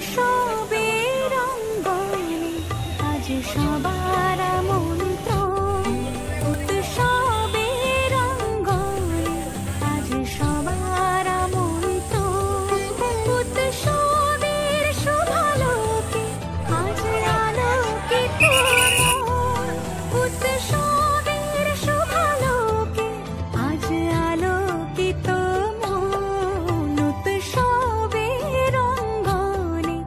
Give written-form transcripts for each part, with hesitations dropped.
উৎসবের অঙ্গনে আজ সবার আমন্ত্রণ উৎসবের অঙ্গনে আজ সবার আমন্ত্রণ উৎসবের শুভালোকে আজ আলোকিত মন উৎসবের শুভালোকে আজ আলোকিত মন উৎসবের অঙ্গনে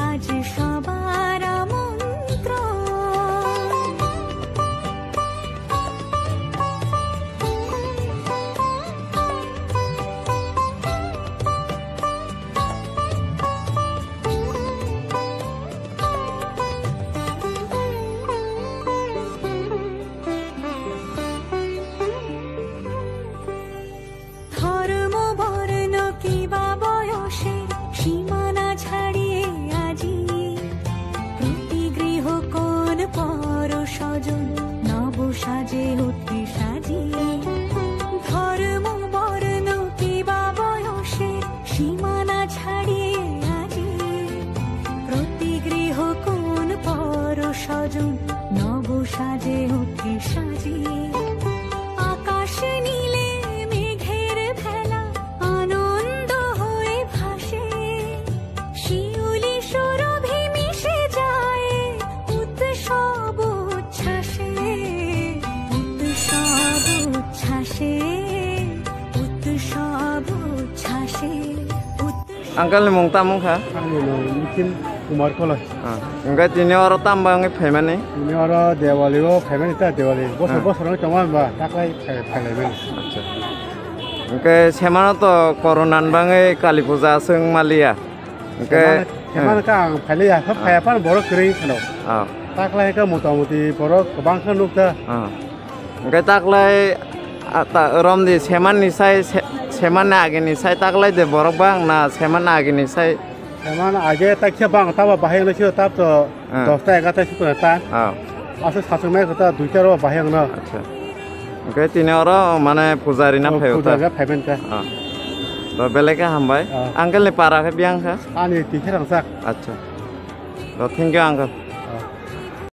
আজ সবার আমন্ত্রণ ধর্ম বর্ণ কিবা বয়সের সীমানা ছাড়িয়ে আজি প্রতি গৃহ কোন পর স্বজন নব সাজে উঠে সাজিয়ে ধর্ম বর্ণ কিবা বয়সের সীমানা ছাড়িয়ে আজি প্রতি গৃহ কোন পর স্বজন নব সাজে উঠে সাজিয়ে আকাশ নীলে মেঘের ভেলা আনন্দ হয়ে ভাসে শিউলি সুরভি মিশে যায় উৎসব উচ্ছ্বাসে উৎসব উচ্ছ্বাসে উৎসব উচ্ছ্বাসে Angkal ni mong tamong ka? Ano mungkin umar ko lah. Enggak tini orang tambah ngi payment ni. Ini orang Diwali ko, payment itu Diwali. Bos orang cuman bah, tak lagi payment. Acha. Enggak semana to koronan bangai kali puja seng malia. Enggak. Cuman kan payment ya, kan payment borok kering kan. Ah. Tak lagi kan muta-muti borok kebanyakan nuk dah. Ah. Enggak tak lay ata rom di seman ni sai seman na agi ni sai tak lay de borok bang na seman na agi ni sai. Cuman aja tak siapa bang, tahu bahaya nak siapa tahu tu. Dosta yang kata siapa nata. Ah. Asal satu mereka kata dua cara bahaya nak. Acha. Enggak tini orang mana pujari na payut. Puja payment dah. Ah. To beleka hambai. Angkal ni para ke biang ka? Ani tiga orang sak. Acha. To thank you uncle.